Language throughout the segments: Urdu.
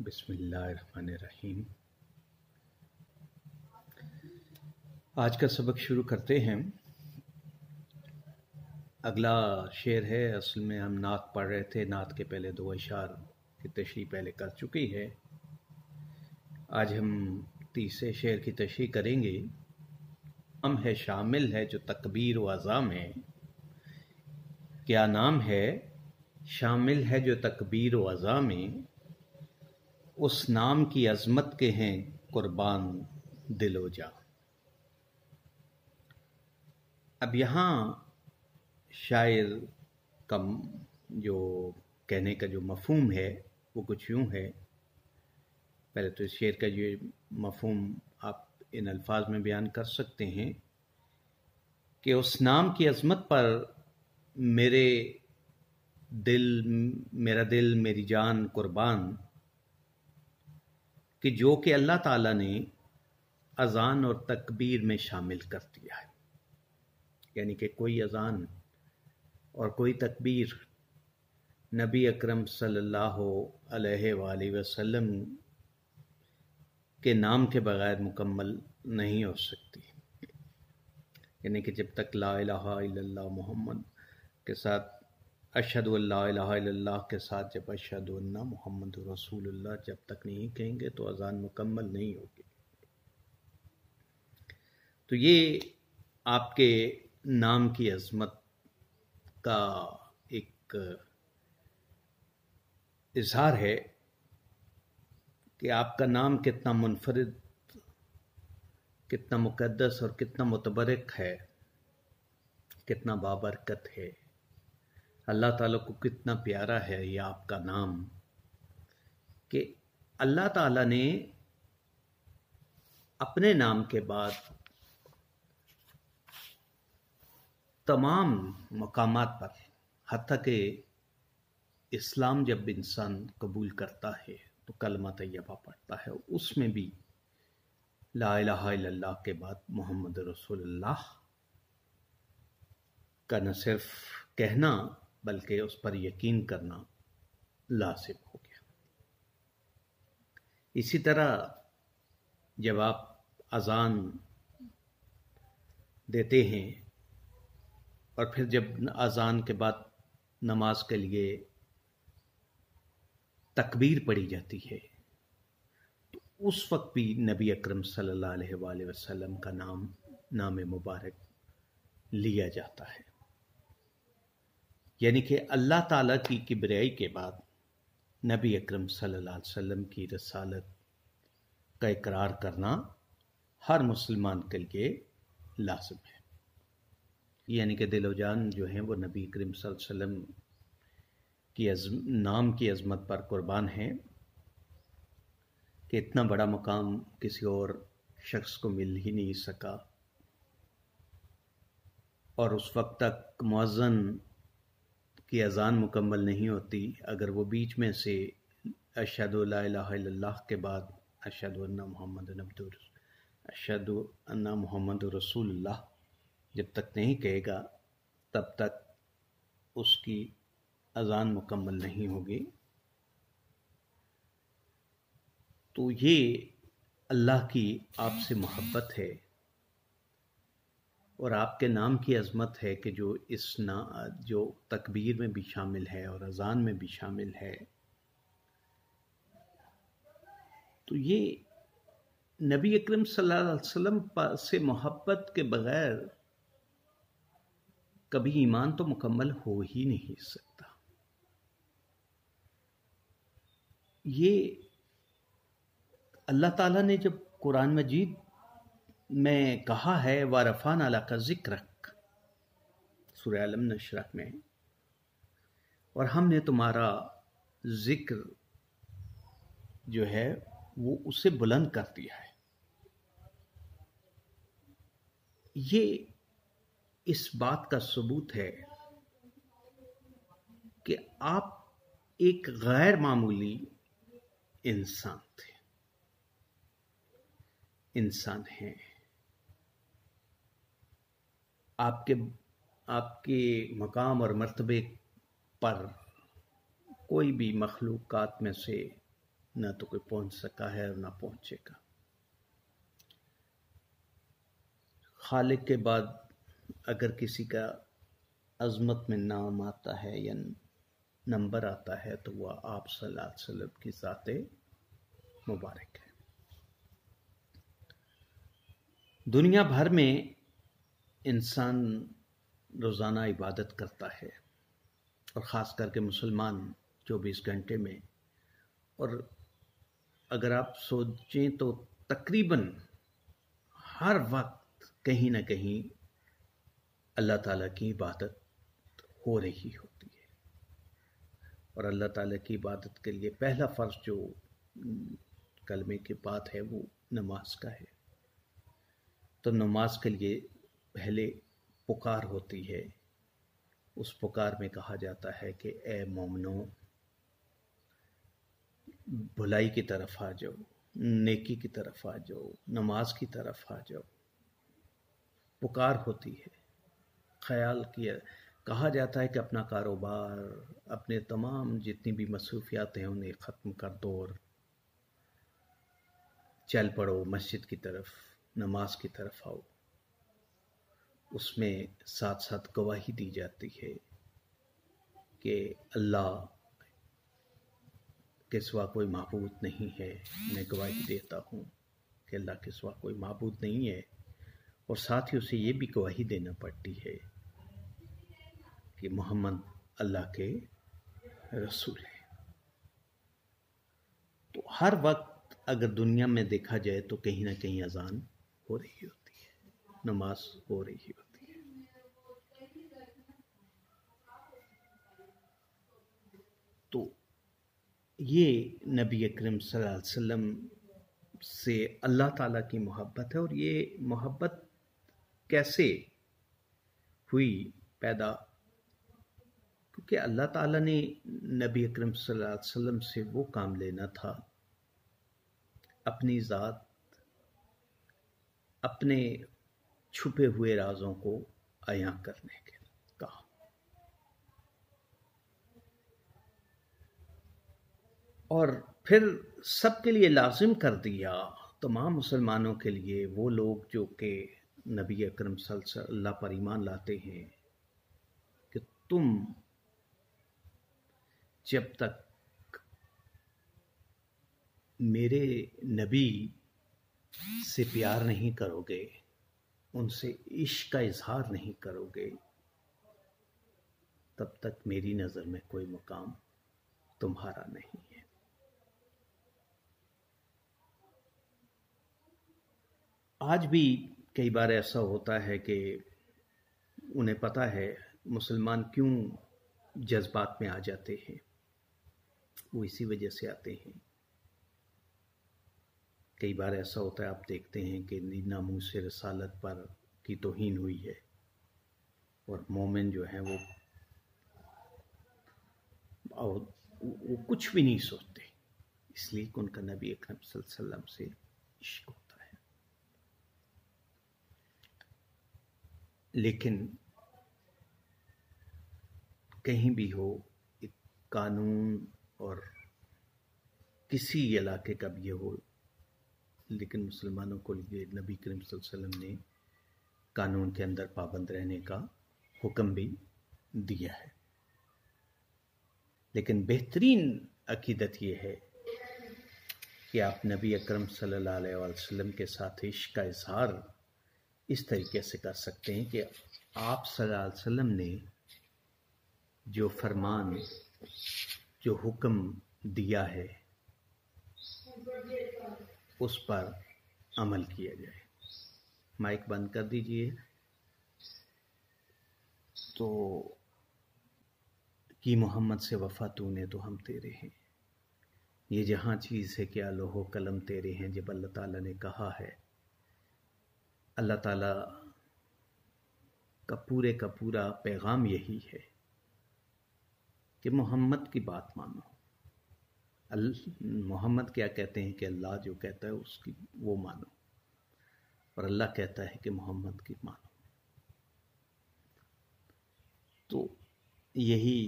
بسم اللہ الرحمن الرحیم۔ آج کا سبق شروع کرتے ہیں۔ اگلا شعر ہے، اصل میں ہم نعت پڑھ رہے تھے، نعت کے پہلے دو اشعار کی تشریح پہلے کر چکی ہے۔ آج ہم تیسرے شعر کی تشریح کریں گے۔ نام ہے شامل ہے جو تکبیر و عظام ہے، کیا نام ہے شامل ہے جو تکبیر و عظام ہے، اس نام کی عظمت کے ہیں قربان دل و جاں۔ اب یہاں شاعر کا جو کہنے کا جو مفہوم ہے وہ کچھ یوں ہے۔ پہلے تو اس شعر کا یہ مفہوم آپ ان الفاظ میں بیان کر سکتے ہیں کہ اس نام کی عظمت پر میرا دل میری جان قربان، کہ جو کہ اللہ تعالیٰ نے اذان اور تکبیر میں شامل کر دیا ہے، یعنی کہ کوئی اذان اور کوئی تکبیر نبی اکرم صلی اللہ علیہ وآلہ وسلم کے نام کے بغیر مکمل نہیں ہو سکتی۔ یعنی کہ جب تک لا الہ الا اللہ محمد کے ساتھ اشہد ان لا الہ الا اللہ کے ساتھ جب اشہد ان محمد رسول اللہ جب تک نہیں کہیں گے تو اذان مکمل نہیں ہوگی۔ تو یہ آپ کے نام کی عظمت کا ایک اظہار ہے کہ آپ کا نام کتنا منفرد، کتنا مقدس اور کتنا متبرک ہے، کتنا بابرکت ہے، اللہ تعالیٰ کو کتنا پیارا ہے یہ آپ کا نام، کہ اللہ تعالیٰ نے اپنے نام کے بعد تمام مقامات پر، حتیٰ کہ اسلام جب انسان قبول کرتا ہے تو کلمہ طیبہ پڑھتا ہے، اس میں بھی لا الہ الا اللہ کے بعد محمد رسول اللہ کا نہ صرف کہنا بلکہ اس پر یقین کرنا لازم ہو گیا۔ اسی طرح جب آپ اذان دیتے ہیں اور پھر جب اذان کے بعد نماز کے لیے تکبیر پڑھی جاتی ہے تو اس وقت بھی نبی اکرم صلی اللہ علیہ وآلہ وسلم کا نام مبارک لیا جاتا ہے۔ یعنی کہ اللہ تعالیٰ کی کبریائی کے بعد نبی اکرم صلی اللہ علیہ وسلم کی رسالت کا اقرار کرنا ہر مسلمان کے لیے لازم ہے۔ یعنی کہ دل و جان جو ہیں وہ نبی کریم صلی اللہ علیہ وسلم کی نام کی عظمت پر قربان ہیں، کہ اتنا بڑا مقام کسی اور شخص کو مل ہی نہیں سکا، اور اس وقت تک مؤذن کی اذان مکمل نہیں ہوتی اگر وہ بیچ میں سے اشہد لا الہ الا اللہ کے بعد اشہد ان محمد رسول اللہ جب تک نہیں کہے گا تب تک اس کی اذان مکمل نہیں ہوگی۔ تو یہ اللہ کی آپ سے محبت ہے اور آپ کے نام کی عظمت ہے کہ جو تکبیر میں بھی شامل ہے اور اذان میں بھی شامل ہے۔ تو یہ نبی اکرم صلی اللہ علیہ وسلم سے محبت کے بغیر کبھی ایمان تو مکمل ہو ہی نہیں سکتا۔ یہ اللہ تعالیٰ نے جب قرآن مجید میں کہا ہے وَرَفَعْنَا لَكَ ذِكْرَكَ سورہ الم نشرح میں، اور ہم نے تمہارا ذکر جو ہے وہ اسے بلند کر دیا ہے، یہ اس بات کا ثبوت ہے کہ آپ ایک غیر معمولی انسان ہیں۔ آپ کے مقام اور مرتبے پر کوئی بھی مخلوقات میں سے نہ تو کوئی پہنچ سکا ہے اور نہ پہنچے گا۔ خالق کے بعد اگر کسی کا عظمت میں نام آتا ہے یا نمبر آتا ہے تو وہ آپ صلی اللہ علیہ وسلم کی ذات مبارک ہے۔ دنیا بھر میں انسان روزانہ عبادت کرتا ہے، اور خاص کر کے مسلمان 24 گھنٹے میں، اور اگر آپ سوچیں تو تقریباً ہر وقت کہیں نہ کہیں اللہ تعالیٰ کی عبادت ہو رہی ہوتی ہے، اور اللہ تعالیٰ کی عبادت کے لیے پہلا فرض جو کلمے کی بات ہے وہ نماز کا ہے۔ تو نماز کے لیے پہلے پکار ہوتی ہے، اس پکار میں کہا جاتا ہے کہ اے مومنو، بھلائی کی طرف آ جاؤ، نیکی کی طرف آ جاؤ، نماز کی طرف آ جاؤ۔ پکار ہوتی ہے، خیال کیا کہا جاتا ہے کہ اپنا کاروبار، اپنے تمام جتنی بھی مصروفیات ہیں انہیں ختم کر دو اور چل پڑو مسجد کی طرف، نماز کی طرف آؤ۔ اس میں ساتھ ساتھ گواہی دی جاتی ہے کہ اللہ کے سوا کوئی معبود نہیں ہے۔ میں گواہی دیتا ہوں کہ اللہ کے سوا کوئی معبود نہیں ہے، اور ساتھ ہی اسے یہ بھی گواہی دینا پڑتی ہے کہ محمد اللہ کے رسول ہیں۔ تو ہر وقت اگر دنیا میں دیکھا جائے تو کہیں نہ کہیں اذان ہو رہی ہوتی ہے، نماز ہو رہی ہوتی ہے۔ تو یہ نبی اکرم صلی اللہ علیہ وسلم سے اللہ تعالیٰ کی محبت ہے، اور یہ محبت کیسے ہوئی پیدا؟ کیونکہ اللہ تعالیٰ نے نبی اکرم صلی اللہ علیہ وسلم سے وہ کام لینا تھا، اپنی ذات، اپنے چھپے ہوئے رازوں کو عیاں کرنے کے کہا۔ اور پھر سب کے لیے لازم کر دیا، تمام مسلمانوں کے لیے، وہ لوگ جو کہ نبی اکرم صلی اللہ علیہ وسلم پر ایمان لاتے ہیں، کہ تم جب تک میرے نبی سے پیار نہیں کرو گے، ان سے عشق کا اظہار نہیں کرو گے، تب تک میری نظر میں کوئی مقام تمہارا نہیں ہے۔ آج بھی کئی بار ایسا ہوتا ہے کہ انہیں پتہ ہے مسلمان کیوں جذبات میں آ جاتے ہیں، وہ اسی وجہ سے آتے ہیں۔ کئی بار ایسا ہوتا ہے، آپ دیکھتے ہیں کہ ناموس رسالت پر کی توہین ہوئی ہے، اور مومن جو ہیں وہ کچھ بھی نہیں سوچتے، اس لیے کہ ان کا نبی اکرم صلی اللہ علیہ وسلم سے عشق ہوتا ہے۔ لیکن کہیں بھی ہو، ایک قانون اور کسی علاقے کا بھی ہو، لیکن مسلمانوں کو یہ نبی کریم صلی اللہ علیہ وسلم نے قانون کے اندر پابند رہنے کا حکم بھی دیا ہے۔ لیکن بہترین عقیدت یہ ہے کہ آپ نبی اکرم صلی اللہ علیہ وسلم کے ساتھ عشق کا اظہار اس طریقے سے کر سکتے ہیں کہ آپ صلی اللہ علیہ وسلم نے جو فرمان، جو حکم دیا ہے، اس پر عمل کیا جائے۔ مائک بند کر دیجئے۔ تو کی محمد سے وفا تو نے تو ہم تیرے ہیں، یہ جہاں چیز ہے کیا لوح و قلم تیرے ہیں، جب اللہ تعالیٰ نے کہا ہے، اللہ تعالیٰ کا پورا پیغام یہی ہے کہ محمد کی بات مانو۔ محمد کیا کہتے ہیں کہ اللہ جو کہتا ہے اس کی وہ مانو، اور اللہ کہتا ہے کہ محمد کی مانو۔ تو یہی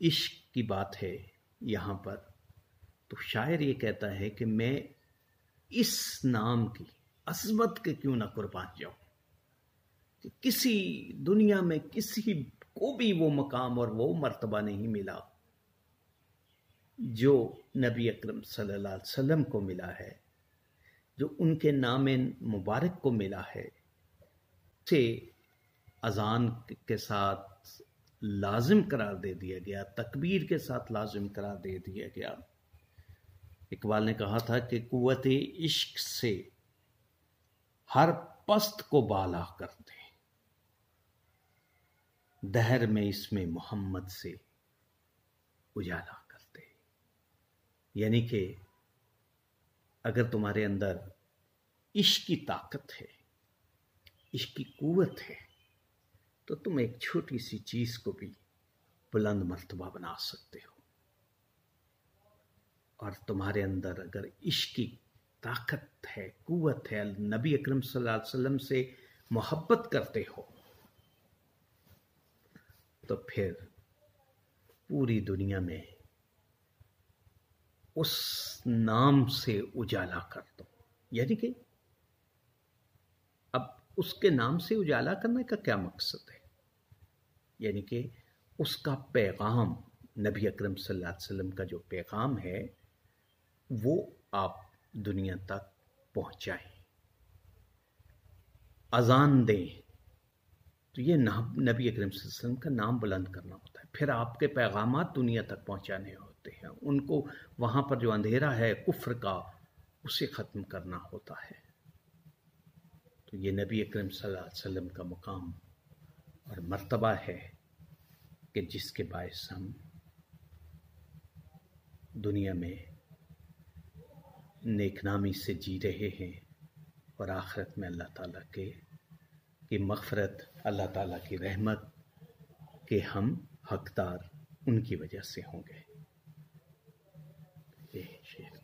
عشق کی بات ہے یہاں پر، تو شاعر یہ کہتا ہے کہ میں اس نام کی عظمت کے کیوں نہ قربان جاؤں کہ کسی دنیا میں کسی کو بھی وہ مقام اور وہ مرتبہ نہیں ملا جو نبی اکرم صلی اللہ علیہ وسلم کو ملا ہے، جو ان کے نام مبارک کو ملا ہے، سے اذان کے ساتھ لازم قرار دے دیا گیا، تکبیر کے ساتھ لازم قرار دے دیا گیا۔ اقبال نے کہا تھا کہ قوت عشق سے ہر پست کو بالا کر دے، دہر میں اس میں محمد سے اجالا کر دے۔ یعنی کہ اگر تمہارے اندر عشق کی طاقت ہے، عشق کی قوت ہے، تو تم ایک چھوٹی سی چیز کو بھی بلند مرتبہ بنا سکتے ہو، اور تمہارے اندر اگر عشق کی طاقت ہے، قوت ہے، نبی اکرم صلی اللہ علیہ وسلم سے محبت کرتے ہو، تو پھر پوری دنیا میں اس نام سے اجالا کر دو۔ یعنی کہ اب اس کے نام سے اجالا کرنے کا کیا مقصد ہے؟ یعنی کہ اس کا پیغام، نبی اکرم صلی اللہ علیہ وسلم کا جو پیغام ہے وہ آپ دنیا تک پہنچائیں، اذان دیں، تو یہ نبی اکرم صلی اللہ علیہ وسلم کا نام بلند کرنا ہوتا ہے۔ پھر آپ کے پیغامات دنیا تک پہنچانے ہوتے ہیں، ان کو وہاں پر جو اندھیرا ہے کفر کا، اسے ختم کرنا ہوتا ہے۔ تو یہ نبی اکرم صلی اللہ علیہ وسلم کا مقام اور مرتبہ ہے کہ جس کے باعث ہم دنیا میں نیک نامی سے جی رہے ہیں، اور آخرت میں اللہ تعالیٰ کی مغفرت، اللہ تعالیٰ کی رحمت کے ہم حقدار ان کی وجہ سے ہوں گے۔ یہ شعر